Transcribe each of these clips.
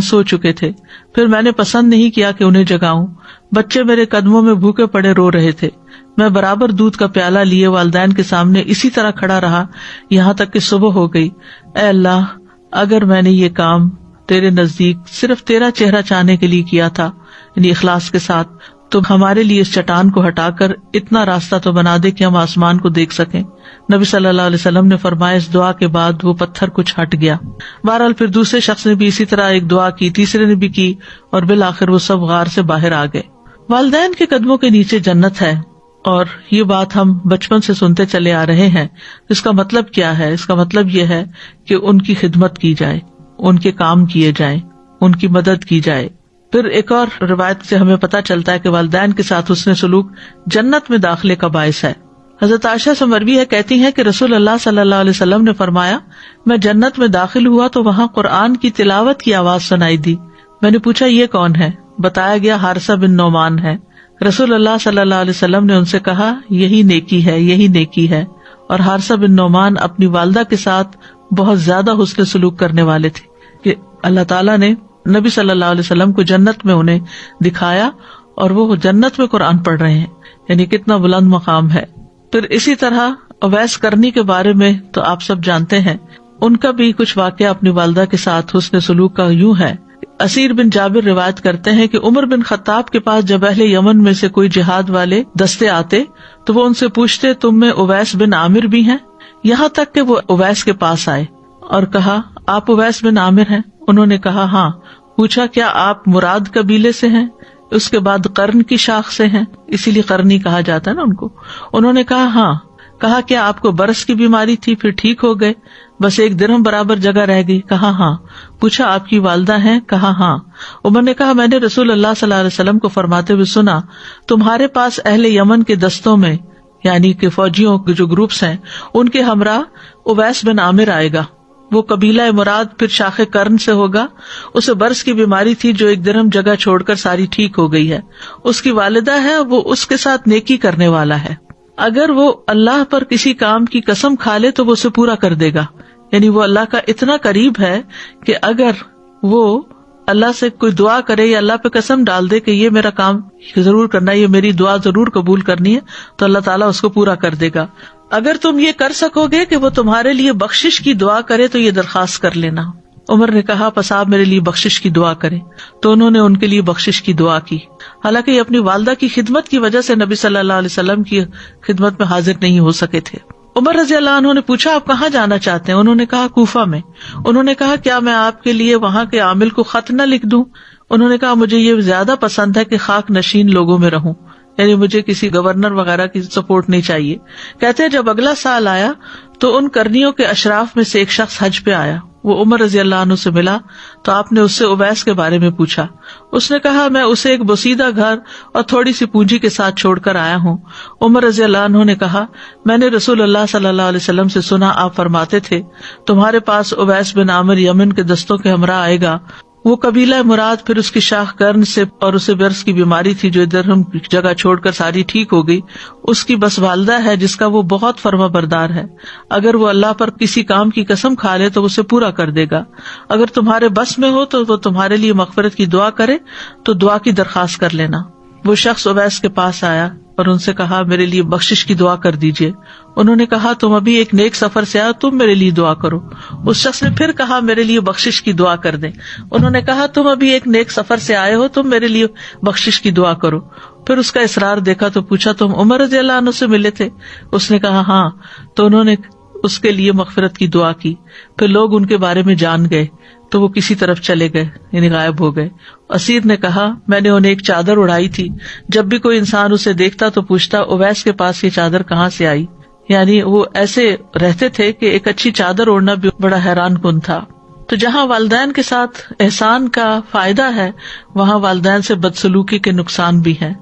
سو چکے تھے. پھر میں نے پسند نہیں کیا کہ انہیں جگاؤں. بچے میرے قدموں میں بھوکے پڑے رو رہے تھے. میں برابر دودھ کا پیالہ لیے والدین کے سامنے اسی طرح کھڑا رہا یہاں تک کہ صبح ہو گئی. اے اللہ، اگر میں نے یہ کام تیرے نزدیک صرف تیرا چہرہ چاہنے کے لیے کیا تھا، یعنی اخلاص کے ساتھ، تو ہمارے لیے اس چٹان کو ہٹا کر اتنا راستہ تو بنا دے کہ ہم آسمان کو دیکھ سکیں. نبی صلی اللہ علیہ وسلم نے فرمایا اس دعا کے بعد وہ پتھر کچھ ہٹ گیا. بہرحال پھر دوسرے شخص نے بھی اسی طرح ایک دعا کی، تیسرے نے بھی کی، اور بالآخر وہ سب غار سے باہر آ گئے. والدین کے قدموں کے نیچے جنت ہے، اور یہ بات ہم بچپن سے سنتے چلے آ رہے ہیں. اس کا مطلب کیا ہے؟ اس کا مطلب یہ ہے کہ ان کی خدمت کی جائے، ان کے کام کیے جائیں، ان کی مدد کی جائے. پھر ایک اور روایت سے ہمیں پتہ چلتا ہے کہ والدین کے ساتھ حسن سلوک جنت میں داخلے کا باعث ہے. حضرت عائشہ سے مروی ہے، کہتی ہیں کہ رسول اللہ صلی اللہ علیہ وسلم نے فرمایا، میں جنت میں داخل ہوا تو وہاں قرآن کی تلاوت کی آواز سنائی دی. میں نے پوچھا یہ کون ہے؟ بتایا گیا حارثہ بن نعمان ہے. رسول اللہ صلی اللہ علیہ وسلم نے ان سے کہا یہی نیکی ہے، یہی نیکی ہے. اور حارثہ بن نعمان اپنی والدہ کے ساتھ بہت زیادہ حسن سلوک کرنے والے تھے کہ اللہ تعالیٰ نے نبی صلی اللہ علیہ وسلم کو جنت میں انہیں دکھایا، اور وہ جنت میں قرآن پڑھ رہے ہیں، یعنی کتنا بلند مقام ہے. پھر اسی طرح اویس کرنی کے بارے میں تو آپ سب جانتے ہیں، ان کا بھی کچھ واقعہ اپنی والدہ کے ساتھ حسن سلوک کا یوں ہے. اسیر بن جابر روایت کرتے ہیں کہ عمر بن خطاب کے پاس جب اہل یمن میں سے کوئی جہاد والے دستے آتے تو وہ ان سے پوچھتے تم میں اویس بن عامر بھی ہیں؟ یہاں تک کہ وہ اویس کے پاس آئے اور کہا آپ اویس بن عامر ہیں؟ انہوں نے کہا ہاں. پوچھا کیا آپ مراد قبیلے سے ہیں؟ اس کے بعد قرن کی شاخ سے ہیں، اسی لیے قرنی کہا جاتا ہے نا ان کو. انہوں نے کہا ہاں. کہا کیا آپ کو برس کی بیماری تھی پھر ٹھیک ہو گئے؟ بس 1 درہم برابر جگہ رہ گئی؟ کہا ہاں. پوچھا آپ کی والدہ ہیں؟ کہا ہاں. عمر نے کہا میں نے رسول اللہ صلی اللہ علیہ وسلم کو فرماتے ہوئے سنا تمہارے پاس اہل یمن کے دستوں میں، یعنی کہ فوجیوں کے جو گروپس ہیں، ان کے ہمراہ اویس بن عامر آئے گا. وہ قبیلہ مراد پھر شاخ کرن سے ہوگا. اسے برس کی بیماری تھی جو 1 درہم جگہ چھوڑ کر ساری ٹھیک ہو گئی ہے. اس کی والدہ ہے، وہ اس کے ساتھ نیکی کرنے والا ہے. اگر وہ اللہ پر کسی کام کی قسم کھا لے تو وہ اسے پورا کر دے گا. یعنی وہ اللہ کا اتنا قریب ہے کہ اگر وہ اللہ سے کوئی دعا کرے یا اللہ پہ قسم ڈال دے کہ یہ میرا کام ضرور کرنا ہے، یہ میری دعا ضرور قبول کرنی ہے، تو اللہ تعالیٰ اس کو پورا کر دے گا. اگر تم یہ کر سکو گے کہ وہ تمہارے لیے بخشش کی دعا کرے تو یہ درخواست کر لینا. عمر نے کہا پس آپ میرے لیے بخشش کی دعا کریں. تو انہوں نے ان کے لیے بخشش کی دعا کی. حالانکہ یہ اپنی والدہ کی خدمت کی وجہ سے نبی صلی اللہ علیہ وسلم کی خدمت میں حاضر نہیں ہو سکے تھے. عمر رضی اللہ عنہ نے پوچھا آپ کہاں جانا چاہتے ہیں؟ انہوں نے کہا کوفہ میں. انہوں نے کہا کیا میں آپ کے لیے وہاں کے عامل کو خط نہ لکھ دوں؟ انہوں نے کہا مجھے یہ زیادہ پسند ہے کہ خاک نشین لوگوں میں رہوں، یعنی مجھے کسی گورنر وغیرہ کی سپورٹ نہیں چاہیے. کہتے ہیں جب اگلا سال آیا تو ان کرنیوں کے اشراف میں سے ایک شخص حج پہ آیا. وہ عمر رضی اللہ عنہ سے ملا تو آپ نے اس سے اویس کے بارے میں پوچھا. اس نے کہا میں اسے ایک بوسیدہ گھر اور تھوڑی سی پونجی کے ساتھ چھوڑ کر آیا ہوں. عمر رضی اللہ عنہ نے کہا میں نے رسول اللہ صلی اللہ علیہ وسلم سے سنا آپ فرماتے تھے تمہارے پاس اویس بن عامر یمن کے دستوں کے ہمراہ آئے گا. وہ قبیلہ مراد پھر اس کی شاخ کرن سے، اور اسے برس کی بیماری تھی جو درہم جگہ چھوڑ کر ساری ٹھیک ہو گئی. اس کی بس والدہ ہے جس کا وہ بہت فرما بردار ہے. اگر وہ اللہ پر کسی کام کی قسم کھا لے تو اسے پورا کر دے گا. اگر تمہارے بس میں ہو تو وہ تمہارے لیے مغفرت کی دعا کرے تو دعا کی درخواست کر لینا. وہ شخص اویس کے پاس آیا اور ان سے کہا میرے لیے بخشش کی دعا کر دیجیے. انہوں نے کہا تم ابھی ایک نیک سفر سے آؤ، تم میرے لیے دعا کرو. اس شخص نے پھر کہا میرے لیے بخشش کی دعا کر دیں. انہوں نے کہا تم ابھی ایک نیک سفر سے آئے ہو، تم میرے لیے بخشش کی دعا کرو. پھر اس کا اصرار دیکھا تو پوچھا تم عمر رضی اللہ عنہ سے ملے تھے؟ اس نے کہا ہاں. تو انہوں نے اس کے لیے مغفرت کی دعا کی. پھر لوگ ان کے بارے میں جان گئے تو وہ کسی طرف چلے گئے، یعنی غائب ہو گئے. اسیر نے کہا میں نے انہیں ایک چادر اڑائی تھی. جب بھی کوئی انسان اسے دیکھتا تو پوچھتا اویس کے پاس یہ چادر کہاں سے آئی. یعنی وہ ایسے رہتے تھے کہ ایک اچھی چادر اوڑھنا بھی بڑا حیران کن تھا. تو جہاں والدین کے ساتھ احسان کا فائدہ ہے وہاں والدین سے بدسلوکی کے نقصان بھی ہیں.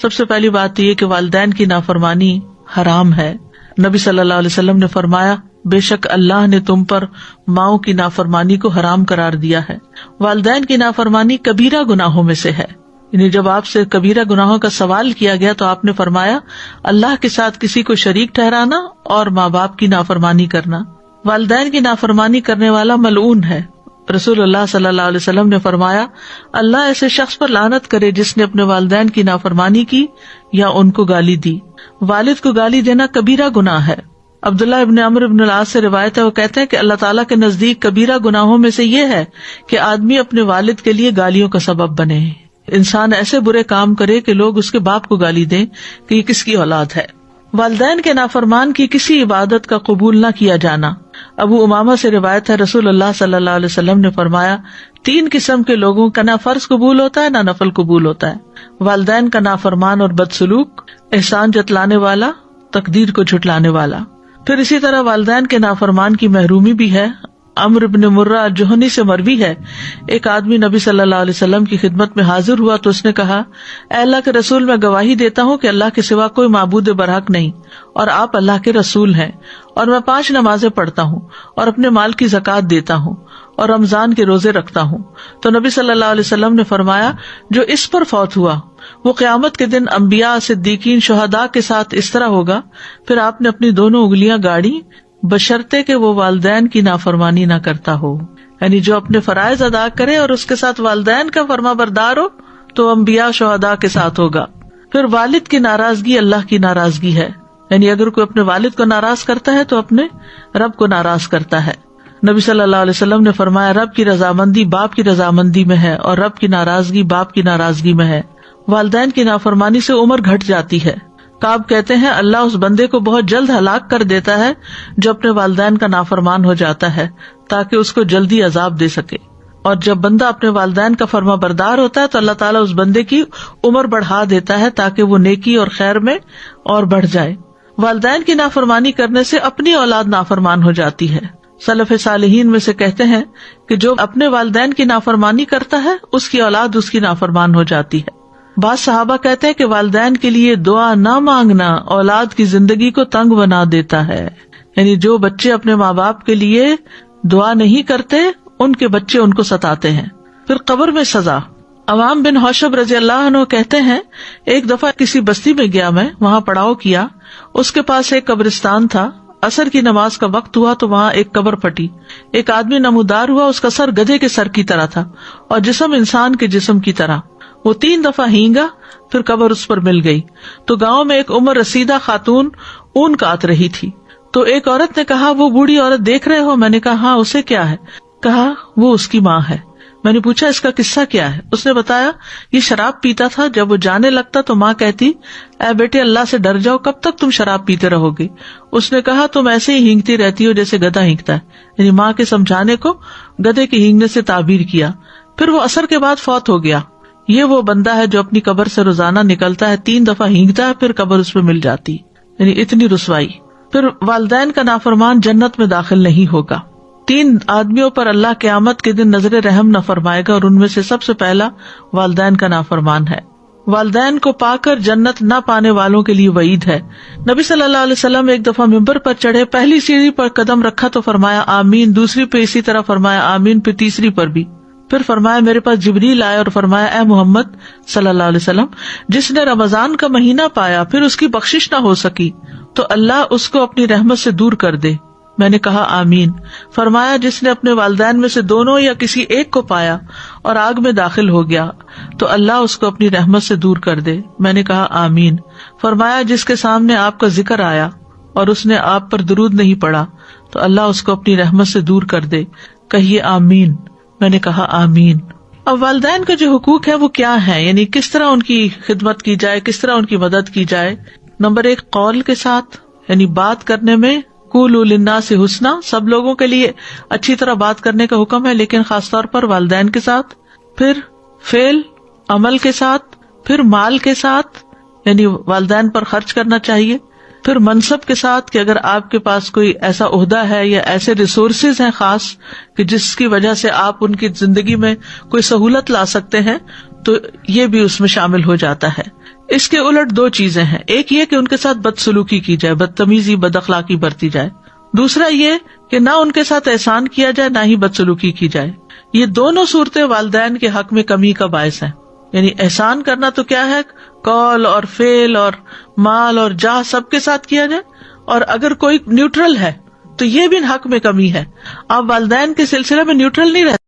سب سے پہلی بات یہ کہ والدین کی نافرمانی حرام ہے. نبی صلی اللہ علیہ وسلم نے فرمایا بے شک اللہ نے تم پر ماؤں کی نافرمانی کو حرام قرار دیا ہے. والدین کی نافرمانی کبیرہ گناہوں میں سے ہے. یعنی جب آپ سے کبیرہ گناہوں کا سوال کیا گیا تو آپ نے فرمایا اللہ کے ساتھ کسی کو شریک ٹھہرانا اور ماں باپ کی نافرمانی کرنا. والدین کی نافرمانی کرنے والا ملعون ہے. رسول اللہ صلی اللہ علیہ وسلم نے فرمایا اللہ ایسے شخص پر لعنت کرے جس نے اپنے والدین کی نافرمانی کی یا ان کو گالی دی. والد کو گالی دینا کبیرہ گناہ ہے. عبداللہ ابن عمرو ابن العاص سے روایت ہے، وہ کہتے ہیں کہ اللہ تعالیٰ کے نزدیک کبیرہ گناہوں میں سے یہ ہے کہ آدمی اپنے والد کے لیے گالیوں کا سبب بنے. انسان ایسے برے کام کرے کہ لوگ اس کے باپ کو گالی دیں کہ یہ کس کی اولاد ہے. والدین کے نافرمان کی کسی عبادت کا قبول نہ کیا جانا. ابو امامہ سے روایت ہے رسول اللہ صلی اللہ علیہ وسلم نے فرمایا 3 قسم کے لوگوں کا نہ فرض قبول ہوتا ہے نہ نفل قبول ہوتا ہے: والدین کا نافرمان اور بدسلوک، احسان جتلانے والا، تقدیر کو جھٹلانے والا. پھر اسی طرح والدین کے نافرمان کی محرومی بھی ہے. عمرو بن مرہ جوہنی سے مروی ہے، ایک آدمی نبی صلی اللہ علیہ وسلم کی خدمت میں حاضر ہوا تو اس نے کہا اے اللہ کے رسول، میں گواہی دیتا ہوں کہ اللہ کے سوا کوئی معبود برحق نہیں اور آپ اللہ کے رسول ہیں، اور میں 5 نمازیں پڑھتا ہوں اور اپنے مال کی زکوٰۃ دیتا ہوں اور رمضان کے روزے رکھتا ہوں. تو نبی صلی اللہ علیہ وسلم نے فرمایا جو اس پر فوت ہوا وہ قیامت کے دن انبیاء، صدیقین، شہداء کے ساتھ اس طرح ہوگا. پھر آپ نے اپنی دونوں انگلیاں گاڑی بشرطے کہ وہ والدین کی نافرمانی نہ کرتا ہو. یعنی جو اپنے فرائض ادا کرے اور اس کے ساتھ والدین کا فرما بردار ہو تو انبیاء، شہداء کے ساتھ ہوگا. پھر والد کی ناراضگی اللہ کی ناراضگی ہے. یعنی اگر کوئی اپنے والد کو ناراض کرتا ہے تو اپنے رب کو ناراض کرتا ہے. نبی صلی اللہ علیہ وسلم نے فرمایا رب کی رضامندی باپ کی رضامندی میں ہے اور رب کی ناراضگی باپ کی ناراضگی میں ہے. والدین کی نافرمانی سے عمر گھٹ جاتی ہے. کعب کہتے ہیں اللہ اس بندے کو بہت جلد ہلاک کر دیتا ہے جو اپنے والدین کا نافرمان ہو جاتا ہے تاکہ اس کو جلدی عذاب دے سکے، اور جب بندہ اپنے والدین کا فرما بردار ہوتا ہے تو اللہ تعالیٰ اس بندے کی عمر بڑھا دیتا ہے تاکہ وہ نیکی اور خیر میں اور بڑھ جائے. والدین کی نافرمانی کرنے سے اپنی اولاد نافرمان ہو جاتی ہے. سلف صالحین میں سے کہتے ہیں کہ جو اپنے والدین کی نافرمانی کرتا ہے اس کی اولاد اس کی نافرمان ہو جاتی ہے. بعض صحابہ کہتے ہیں کہ والدین کے لیے دعا نہ مانگنا اولاد کی زندگی کو تنگ بنا دیتا ہے. یعنی جو بچے اپنے ماں باپ کے لیے دعا نہیں کرتے ان کے بچے ان کو ستاتے ہیں. پھر قبر میں سزا. عوام بن حوشب رضی اللہ عنہ کہتے ہیں ایک دفعہ کسی بستی میں گیا میں، وہاں پڑاؤ کیا. اس کے پاس ایک قبرستان تھا. عصر کی نماز کا وقت ہوا تو وہاں ایک قبر پھٹی. ایک آدمی نمودار ہوا، اس کا سر گدھے کے سر کی طرح تھا اور جسم انسان کے جسم کی طرح. وہ 3 دفعہ ہینگا، پھر قبر اس پر مل گئی. تو گاؤں میں ایک عمر رسیدہ خاتون اون کاٹ رہی تھی. تو ایک عورت نے کہا وہ بوڑھی عورت دیکھ رہے ہو؟ میں نے کہا ہاں. اسے کیا ہے؟ کہا وہ اس کی ماں ہے. میں نے پوچھا اس کا قصہ کیا ہے؟ اس نے بتایا یہ شراب پیتا تھا، جب وہ جانے لگتا تو ماں کہتی اے بیٹے اللہ سے ڈر جاؤ، کب تک تم شراب پیتے رہو گے؟ اس نے کہا تم ایسے ہی ہینگتی رہتی ہو جیسے گدھا ہینگتا ہے. یعنی ماں کے سمجھانے کو گدھے کے ہینگنے سے تعبیر کیا. پھر وہ عصر کے بعد فوت ہو گیا. یہ وہ بندہ ہے جو اپنی قبر سے روزانہ نکلتا ہے، 3 دفعہ ہینگتا ہے، پھر قبر اس پہ مل جاتی. یعنی اتنی رسوائی. پھر والدین کا نافرمان جنت میں داخل نہیں ہوگا. 3 آدمیوں پر اللہ قیامت کے دن نظر رحم نہ فرمائے گا اور ان میں سے سب سے پہلا والدین کا نافرمان ہے. والدین کو پا کر جنت نہ پانے والوں کے لیے وعید ہے. نبی صلی اللہ علیہ وسلم ایک دفعہ ممبر پر چڑھے، پہلی سیڑھی پر قدم رکھا تو فرمایا آمین، دوسری پہ اسی طرح فرمایا آمین، پھر تیسری پر بھی. پھر فرمایا میرے پاس جبریل آئے اور فرمایا اے محمد صلی اللہ علیہ وسلم، جس نے رمضان کا مہینہ پایا پھر اس کی بخشش نہ ہو سکی تو اللہ اس کو اپنی رحمت سے دور کر دے. میں نے کہا آمین. فرمایا جس نے اپنے والدین میں سے دونوں یا کسی ایک کو پایا اور آگ میں داخل ہو گیا تو اللہ اس کو اپنی رحمت سے دور کر دے. میں نے کہا آمین. فرمایا جس کے سامنے آپ کا ذکر آیا اور اس نے آپ پر درود نہیں پڑھا تو اللہ اس کو اپنی رحمت سے دور کر دے. کہیے آمین. میں نے کہا آمین. اب والدین کا جو حقوق ہے وہ کیا ہے، یعنی کس طرح ان کی خدمت کی جائے، کس طرح ان کی مدد کی جائے. نمبر 1 قول کے ساتھ، یعنی بات کرنے میں قولوا للناس حسنا، سب لوگوں کے لیے اچھی طرح بات کرنے کا حکم ہے لیکن خاص طور پر والدین کے ساتھ. پھر فعل عمل کے ساتھ، پھر مال کے ساتھ یعنی والدین پر خرچ کرنا چاہیے. پھر منصب کے ساتھ کہ اگر آپ کے پاس کوئی ایسا عہدہ ہے یا ایسے ریسورسز ہیں خاص کہ جس کی وجہ سے آپ ان کی زندگی میں کوئی سہولت لا سکتے ہیں تو یہ بھی اس میں شامل ہو جاتا ہے. اس کے الٹ 2 چیزیں ہیں، ایک یہ کہ ان کے ساتھ بدسلوکی کی جائے، بدتمیزی بد اخلاقی برتی جائے. دوسرا یہ کہ نہ ان کے ساتھ احسان کیا جائے نہ ہی بدسلوکی کی جائے. یہ دونوں صورتیں والدین کے حق میں کمی کا باعث ہیں. یعنی احسان کرنا تو کیا ہے، قول اور فعل اور مال اور جاہ سب کے ساتھ کیا جائے، اور اگر کوئی نیوٹرل ہے تو یہ بھی حق میں کمی ہے. آپ والدین کے سلسلے میں نیوٹرل نہیں رہتے.